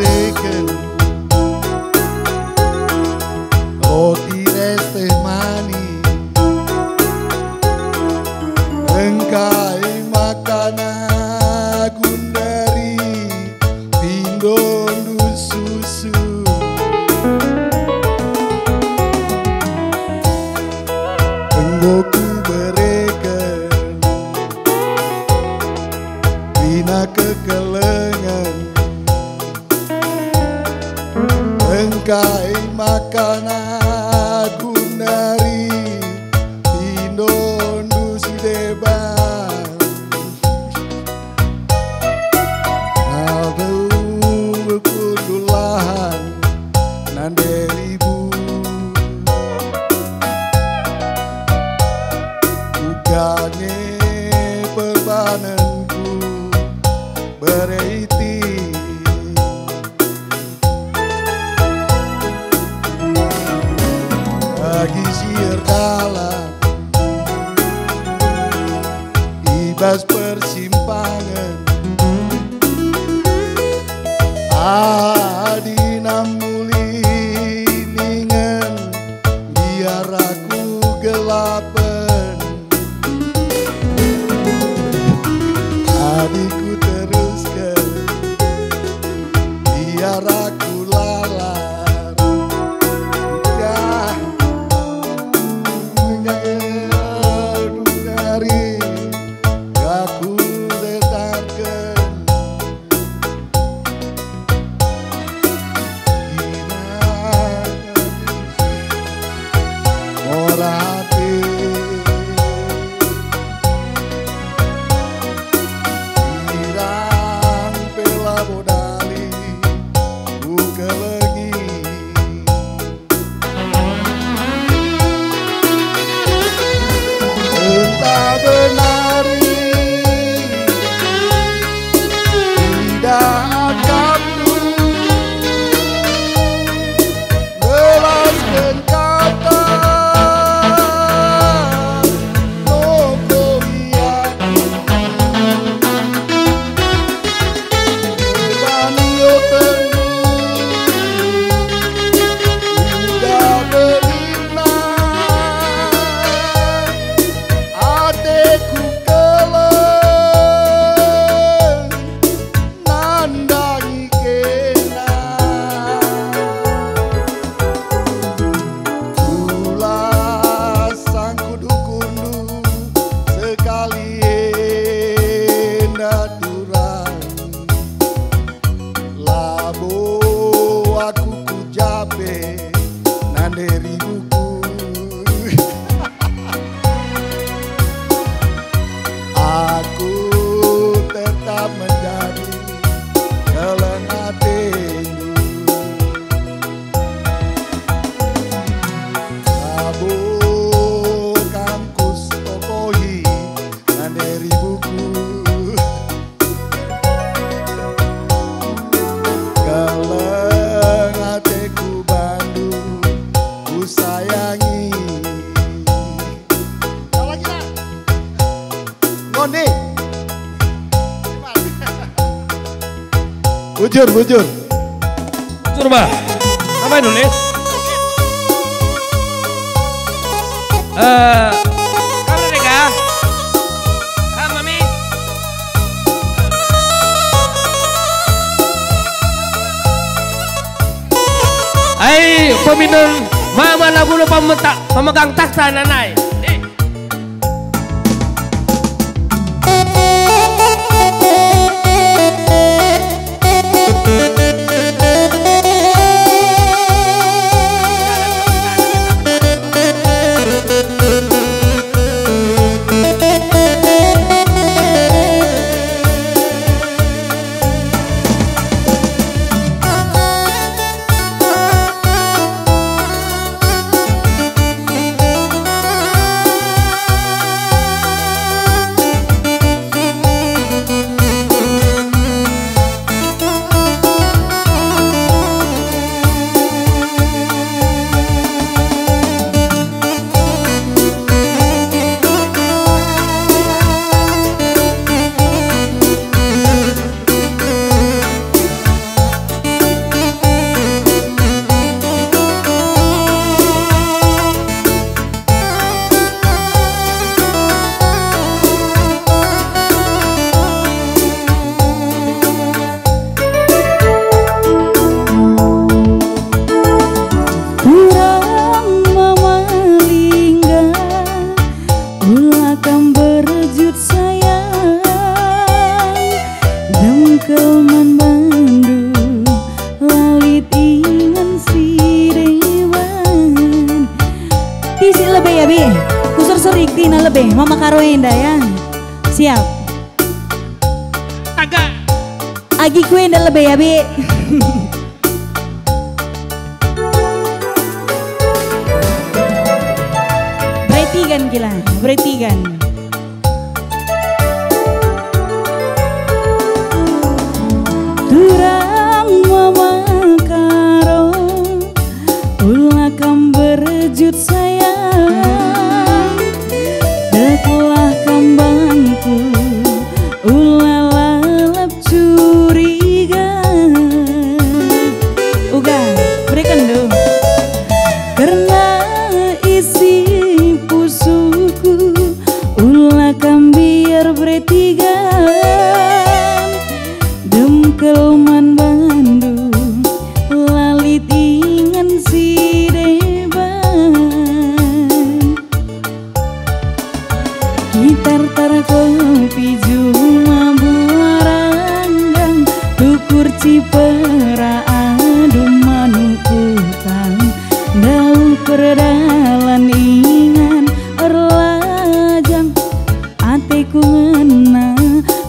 berikan roti es teh manis, engkai makanan gundari pindon susu. Enggoku berikan bina kekelengan, engkai makanan gundari pindon dusi deban. Aduh kudulahan nanderibu uganye perbananku bereiti lagi siar dalam ibas persimpangan adina muliningan biar aku gelapan adikku teruskan biar aku lalar dari aku letakkan orati irang pela bodali buka lagi entah benari tidak akan belaskan kata aku tetap menjadi jalan hatimu. Abu kampus tokohi dan dari buku keleng hatiku Bandung ku sayangi. Ngoni bujur bujur bah apa itu nulis kamu Rika mami ay peminum mama lagu lupa pemegang takhta nanai. Dikti na lebih, Mama karo Enda ya. Siap. Agak. Agi kue Enda lebih ya, Bi. Beretigan gila, beretigan. Durang Mama karo ulah kam berjut sayang, telah kambangku ulah lalap curiga. Uga berikan dong. Karena isi pusuku ulah kam biar bertiga, demkelman Bandung lalit ingan si deban. Gitar tar kopi cuma buaranggang, tukur cipera adu manukutang, dau perdalan ingan erlajang, atiku ngena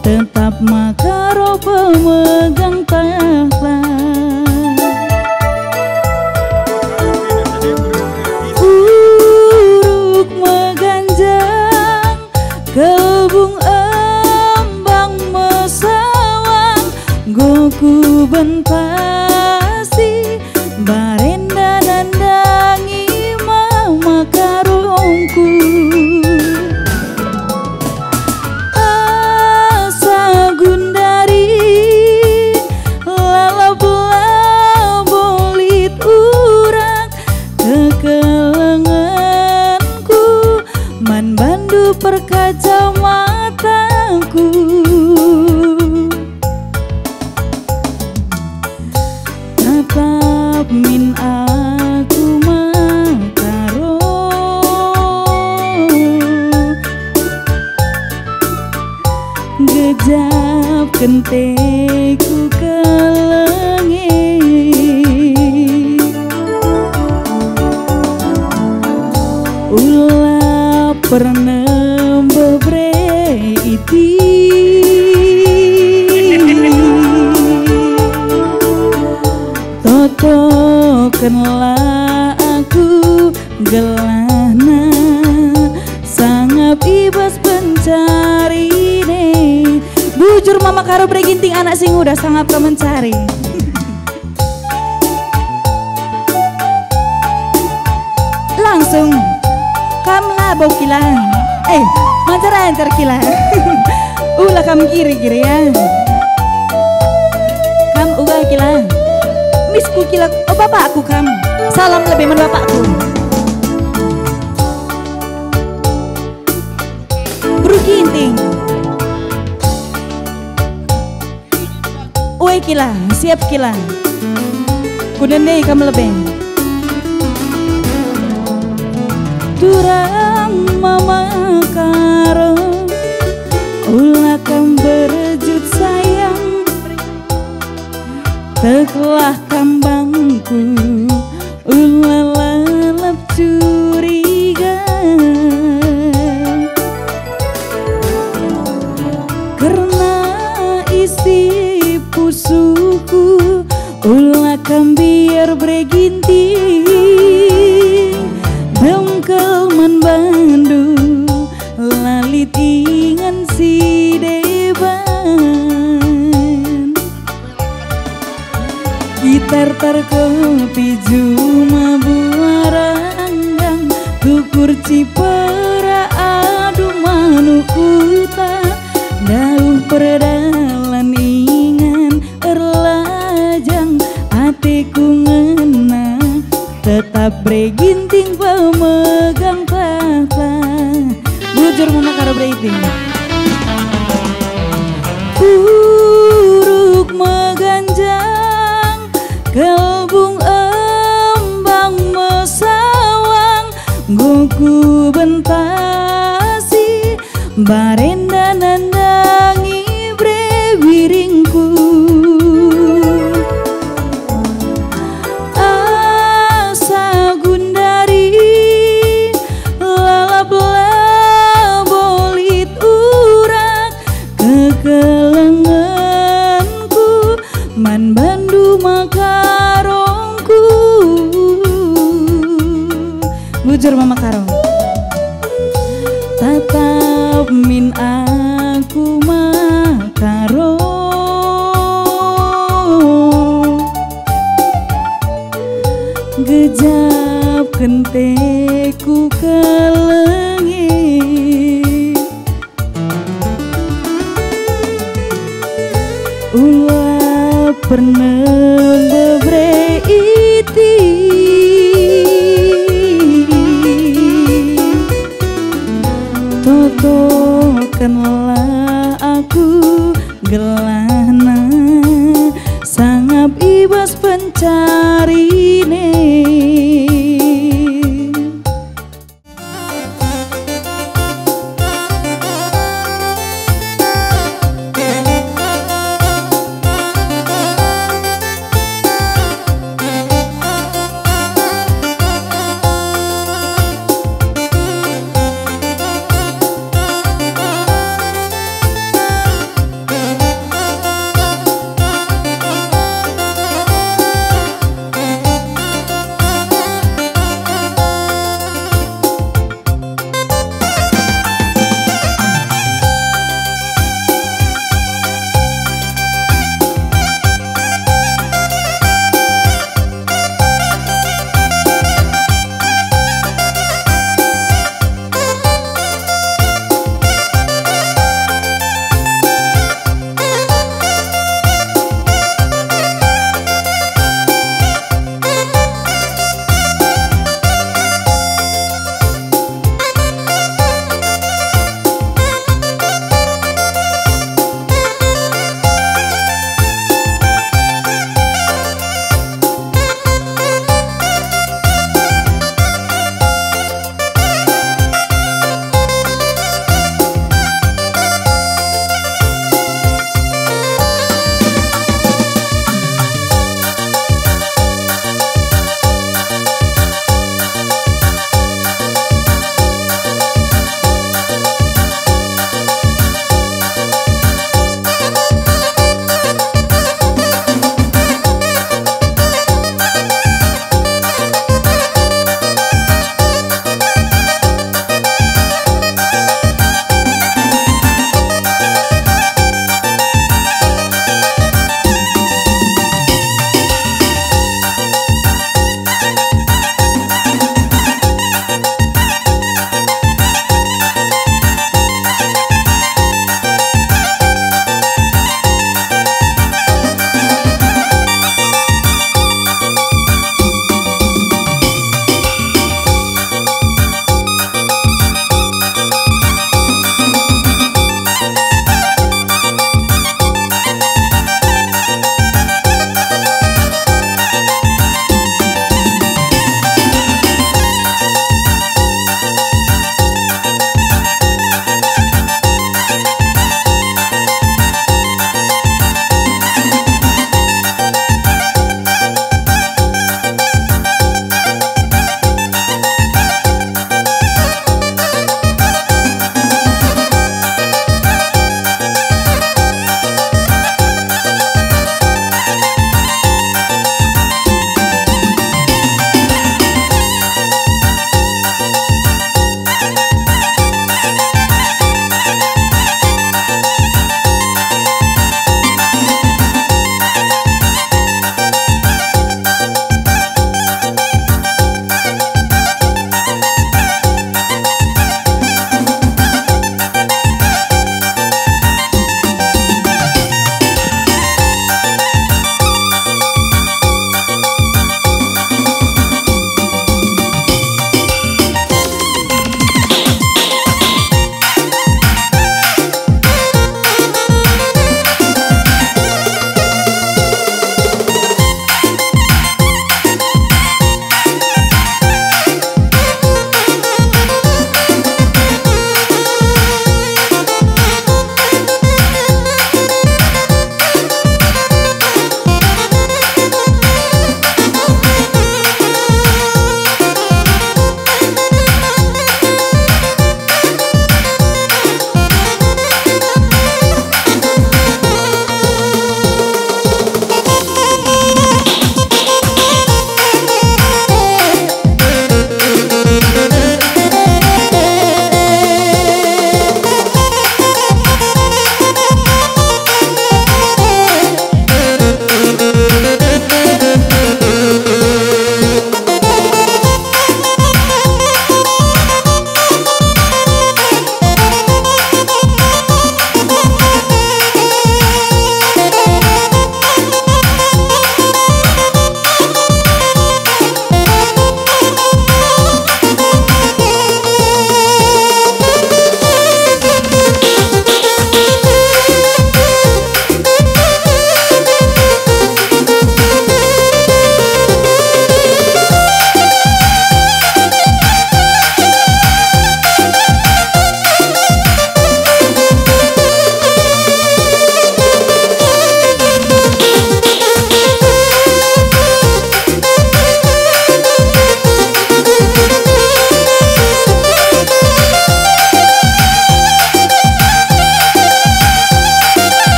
tetap makaro pemegang tahta. Uruk meganjang kelbung embang mesawang, goku bentasi barenda nandangi mama karungku. Asa gundari lalap bolit urak kekelenganku, man bandu perkaca mataku. Tetap min aku makaro, gejap kenteku kelengi, ulah pernah bebreti. Toto kenlah aku gelana, sangap ibas pencari deh. Bujur mama karo breginting anak sing udah sangap ke mencari. Langsung kamlah bau kilang, mancar kilang. Ulah kam kiri ya. Kam uga kilang. Misku kilang, oh bapakku kam. Salam lebih men bapakku. Bro ginting. Ue kilang, siap kilang. Kudene kam lebih. Durang mama karo ulah kam berjut sayang, telah kambangku ulah lalap curiga. Karena isi pusuku ulah kam biar breginting, dengkelman Bandung lalit ingan si deban. Gitar tar kopi cuma buaranggang, tukur cipera adu manukuta, dau perdalan ingan erlajang, atiku ngena tetap breginting pemegang tahta. Bujur mama karo breginting. Uruk meganjang kelbung embang mesawang, goku bentasi barenda nandangi brewiringku. Asa gundari lalap Jujur Mama Karo. Tatap min aku Makaro, gejap kenteku kelengi, ulah pernah bebre iti, totokanlah aku gelana sangap ibas pencarine.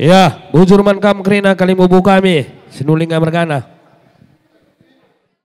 Ya, bujur man kam krina kali mubu kami. Sinuling mergana.